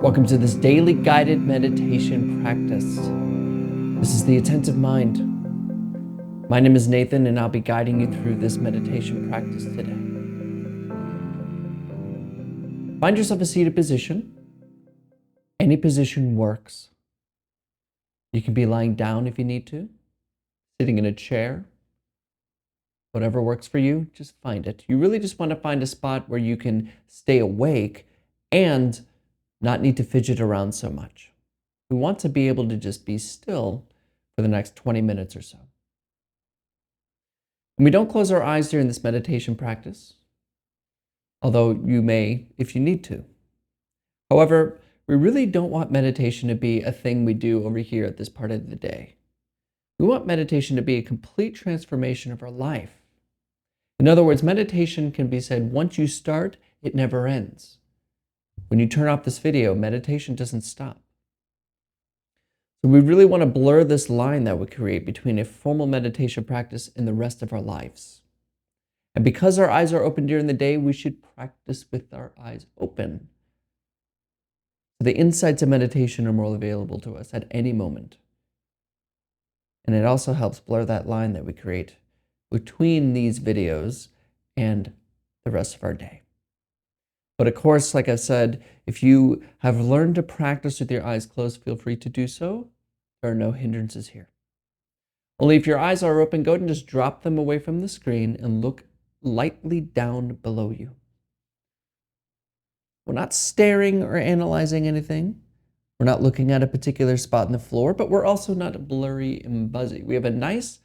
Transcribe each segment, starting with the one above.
Welcome to this daily guided meditation practice. This is the Attentive Mind. My name is Nathan, and I'll be guiding you through this meditation practice today. Find yourself a seated position. Any position works. You can be lying down if you need to, sitting in a chair, whatever works for you, just find it. You really just want to find a spot where you can stay awake and not need to fidget around so much. We want to be able to just be still for the next 20 minutes or so. And we don't close our eyes during this meditation practice, although you may if you need to. However, we really don't want meditation to be a thing we do over here at this part of the day. We want meditation to be a complete transformation of our life. In other words, meditation can be said, once you start, it never ends. When you turn off this video, meditation doesn't stop. So we really want to blur this line that we create between a formal meditation practice and the rest of our lives. And because our eyes are open during the day, we should practice with our eyes open. The insights of meditation are more available to us at any moment. And it also helps blur that line that we create between these videos and the rest of our day. But of course, like I said, if you have learned to practice with your eyes closed, feel free to do so. There are no hindrances here. Only if your eyes are open, go ahead and just drop them away from the screen and look lightly down below you. We're not staring or analyzing anything. We're not looking at a particular spot in the floor, but we're also not blurry and buzzy. We have a nice,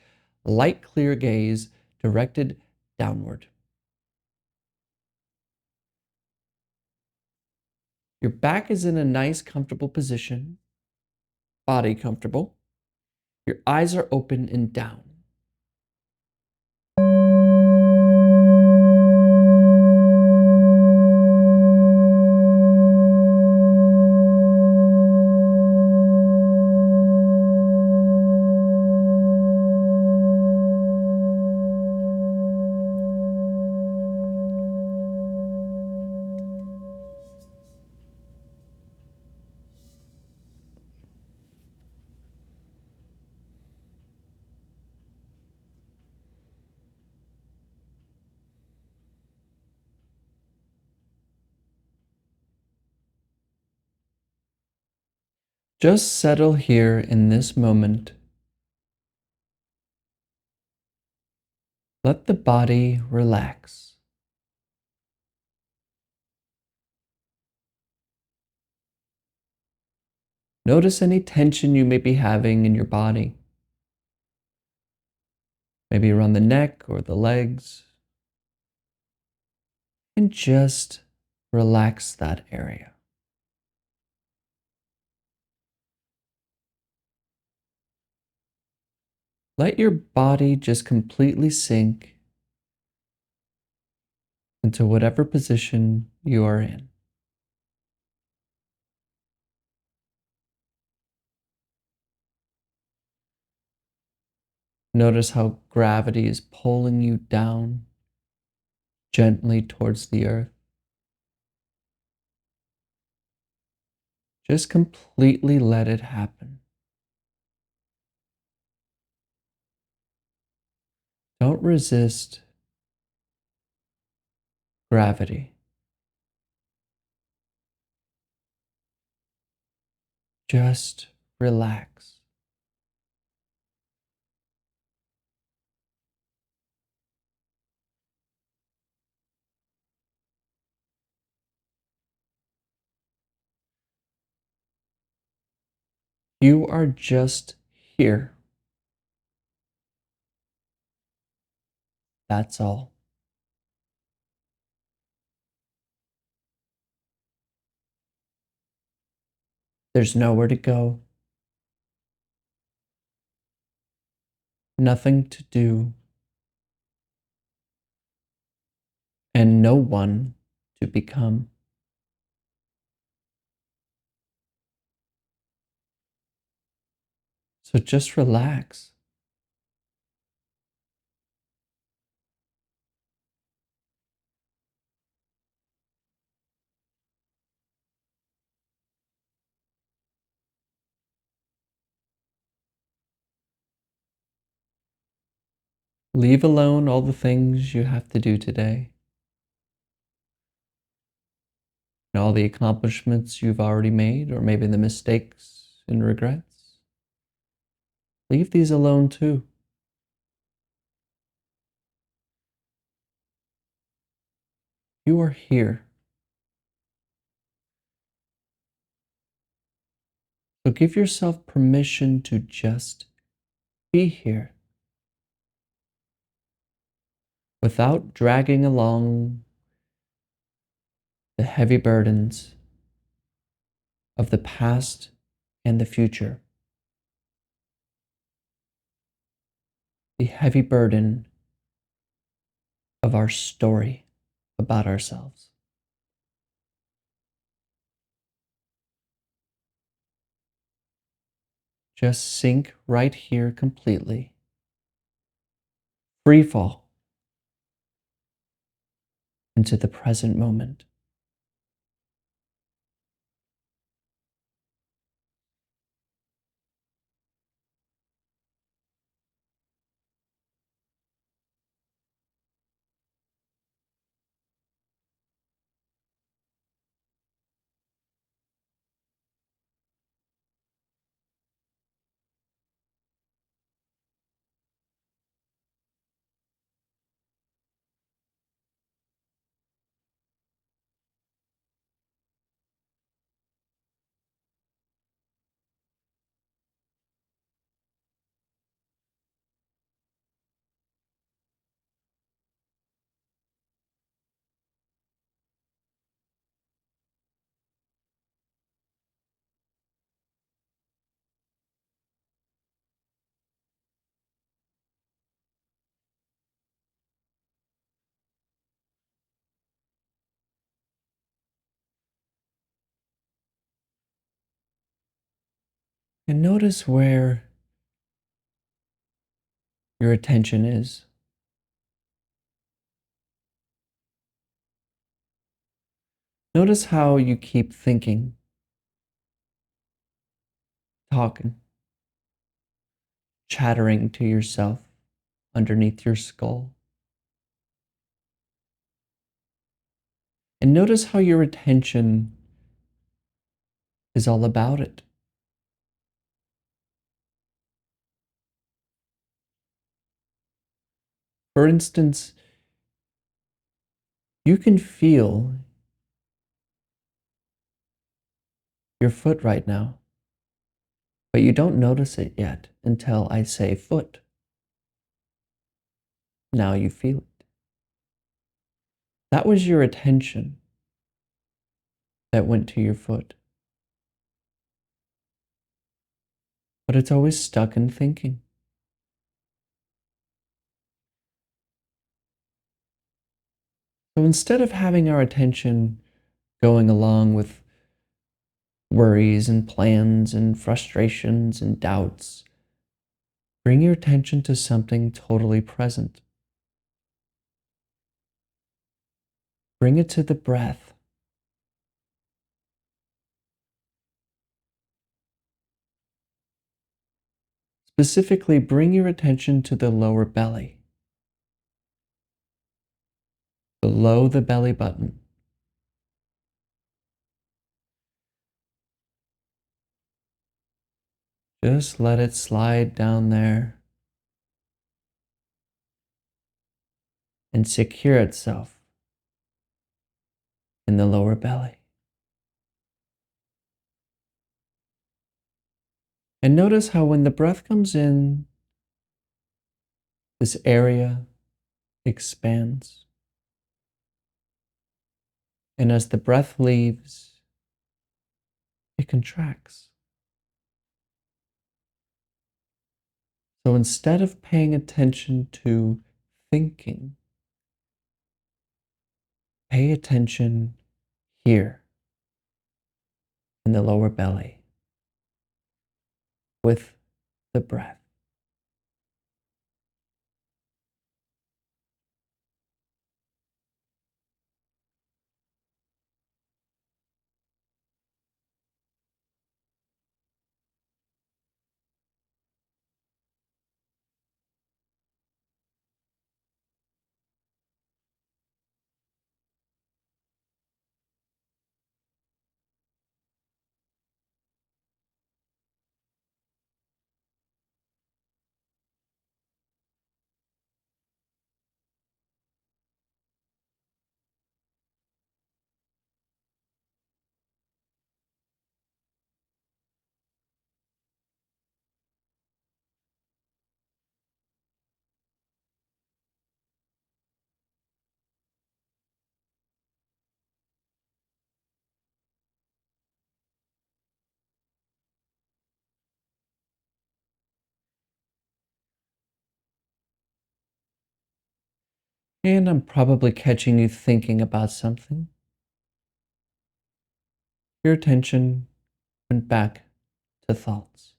light, clear gaze directed downward. Your back is in a nice, comfortable position, body comfortable. Your eyes are open and down. Just settle here in this moment. Let the body relax. Notice any tension you may be having in your body, maybe around the neck or the legs, and just relax that area. Let your body just completely sink into whatever position you are in. Notice how gravity is pulling you down gently towards the earth. Just completely let it happen. Don't resist gravity. Just relax. You are just here. That's all. There's nowhere to go, nothing to do, and no one to become. So just relax. Leave alone all the things you have to do today and all the accomplishments you've already made, or maybe the mistakes and regrets. Leave these alone too. You are here. So give yourself permission to just be here without dragging along the heavy burdens of the past and the future. The heavy burden of our story about ourselves. Just sink right here completely. Free fall into the present moment. And notice where your attention is. Notice how you keep thinking, talking, chattering to yourself underneath your skull. And notice how your attention is all about it. For instance, you can feel your foot right now, but you don't notice it yet until I say foot. Now you feel it. That was your attention that went to your foot. But it's always stuck in thinking. So instead of having our attention going along with worries and plans and frustrations and doubts, bring your attention to something totally present. Bring it to the breath. Specifically, bring your attention to the lower belly, below the belly button. Just let it slide down there and secure itself in the lower belly. And notice how when the breath comes in, this area expands. And as the breath leaves, it contracts. So instead of paying attention to thinking, pay attention here in the lower belly with the breath. And I'm probably catching you thinking about something. Your attention went back to thoughts.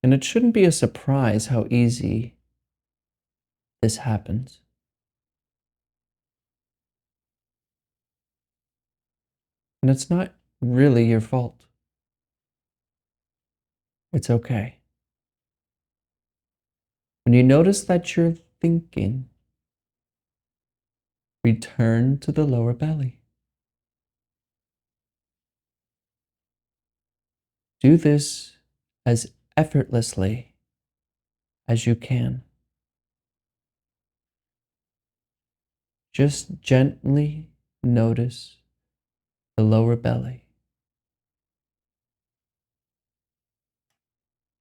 And it shouldn't be a surprise how easy this happens. And it's not really your fault. It's okay. When you notice that you're thinking, return to the lower belly. Do this as effortlessly as you can. Just gently notice the lower belly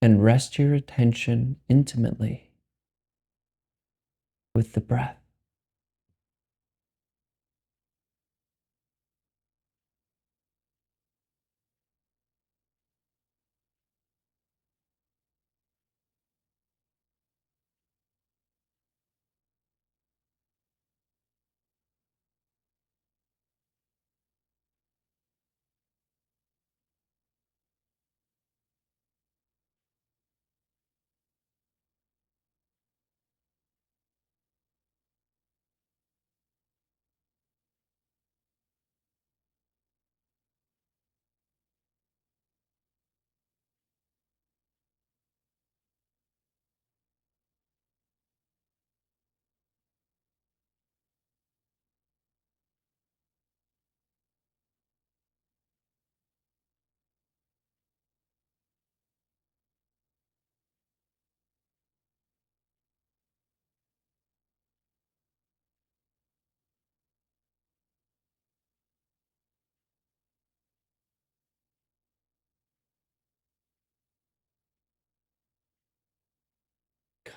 and rest your attention intimately with the breath.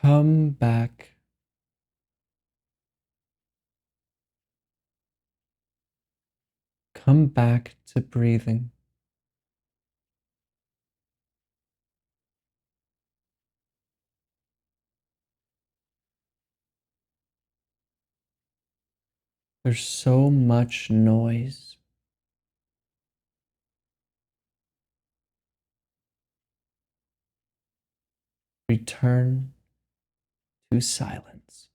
Come back. Come back to breathing. There's so much noise. Return to silence.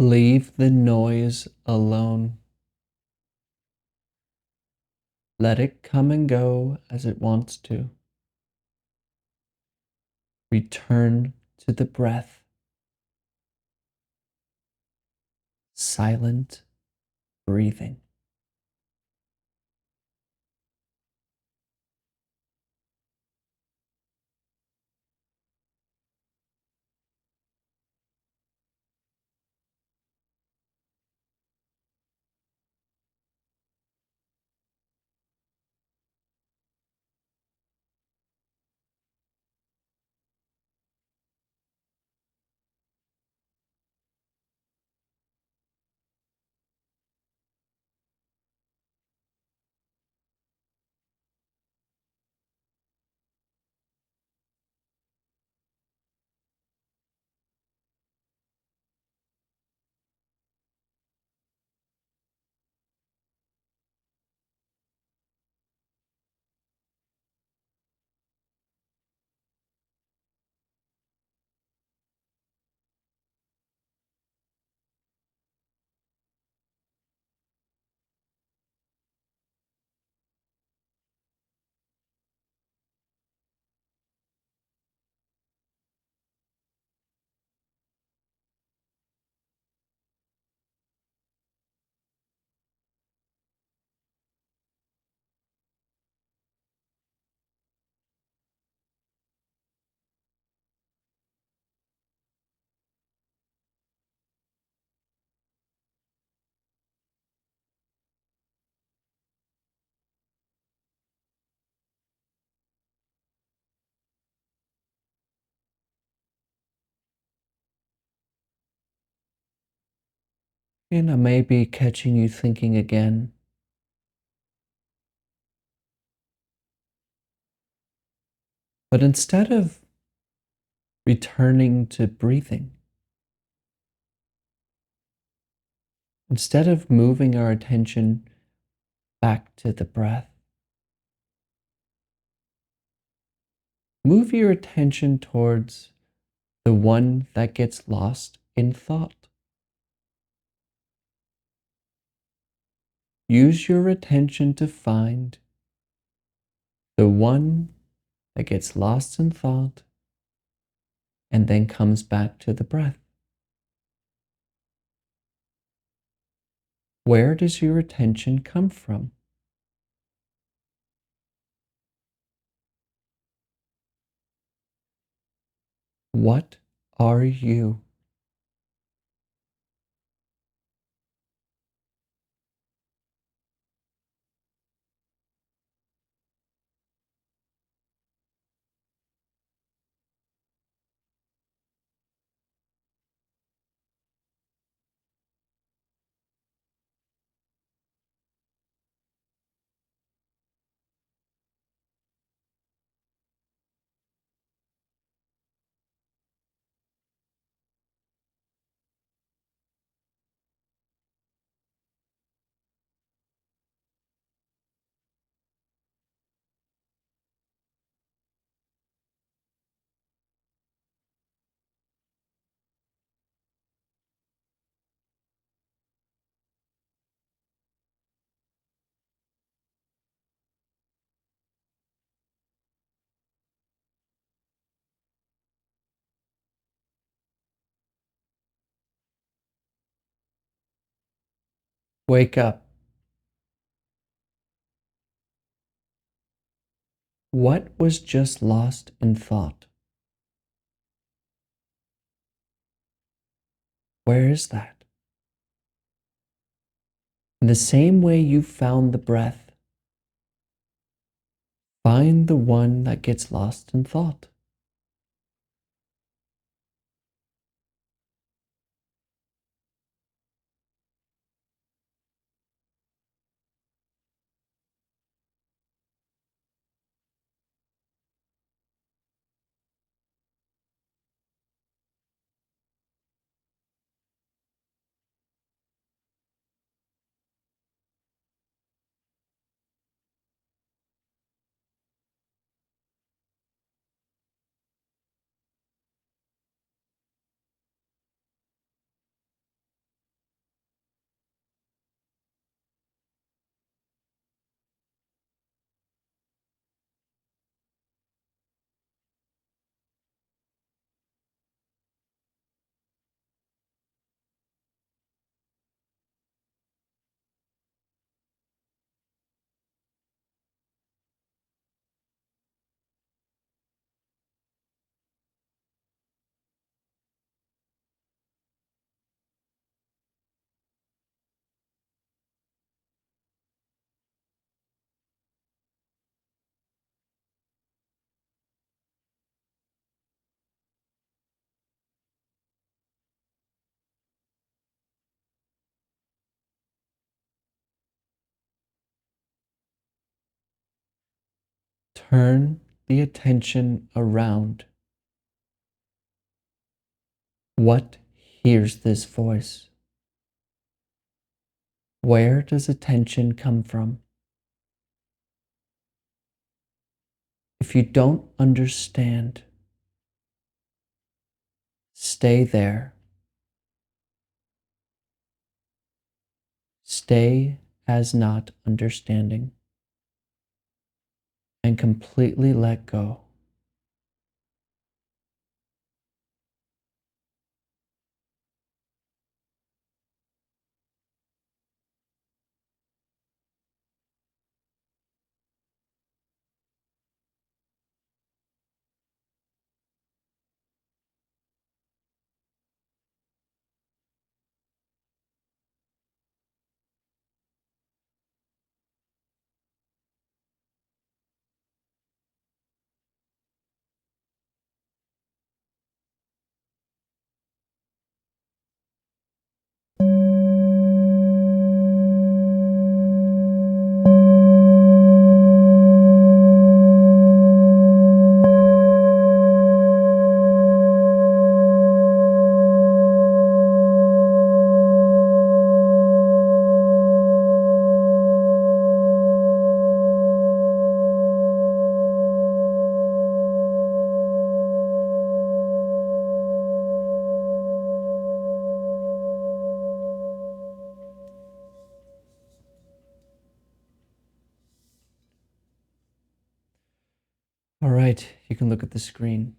Leave the noise alone. Let it come and go as it wants to. Return to the breath. Silent breathing. And I may be catching you thinking again, but instead of returning to breathing, instead of moving our attention back to the breath, move your attention towards the one that gets lost in thought. Use your attention to find the one that gets lost in thought and then comes back to the breath. Where does your attention come from? What are you? Wake up. What was just lost in thought? Where is that? In the same way you found the breath, find the one that gets lost in thought. Turn the attention around. What hears this voice? Where does attention come from? If you don't understand, stay there. Stay as not understanding and completely let go. All right, you can look at the screen.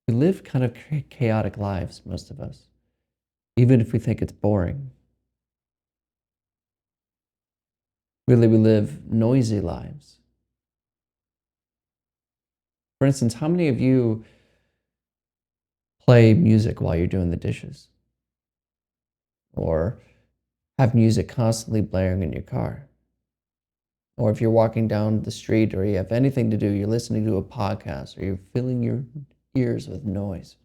We live kind of chaotic lives, most of us, even if we think it's boring. Really, we live noisy lives. For instance, how many of you play music while you're doing the dishes? Or have music constantly blaring in your car? Or if you're walking down the street or you have anything to do, you're listening to a podcast or you're filling your ears with noise.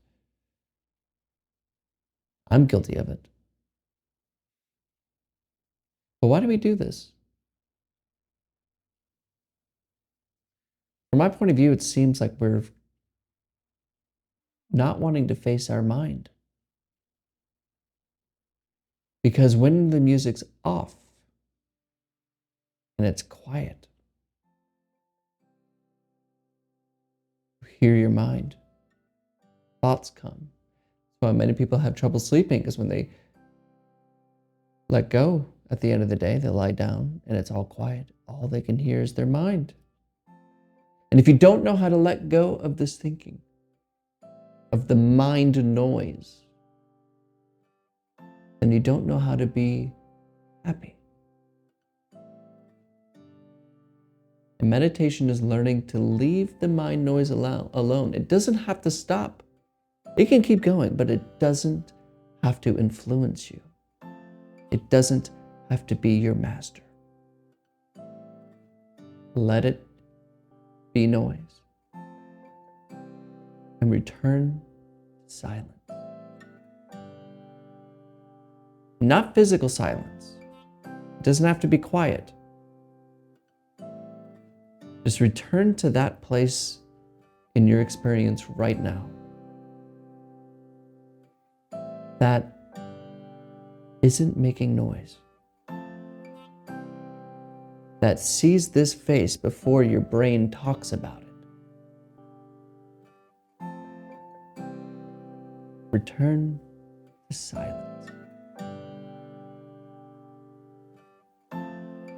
I'm guilty of it. But why do we do this? From my point of view, it seems like we're not wanting to face our mind. Because when the music's off and it's quiet, you hear your mind. Thoughts come. That's why many people have trouble sleeping, because when they let go at the end of the day, they lie down and it's all quiet. All they can hear is their mind. And if you don't know how to let go of this thinking, of the mind noise, then you don't know how to be happy. And meditation is learning to leave the mind noise alone. It doesn't have to stop. It can keep going, but it doesn't have to influence you. It doesn't have to be your master. Let it be noise and return to silence. Not physical silence. It doesn't have to be quiet. Just return to that place in your experience right now that isn't making noise, that sees this face before your brain talks about it. Return to silence.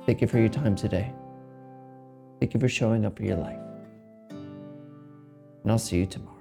Thank you for your time today. Thank you for showing up for your life. And I'll see you tomorrow.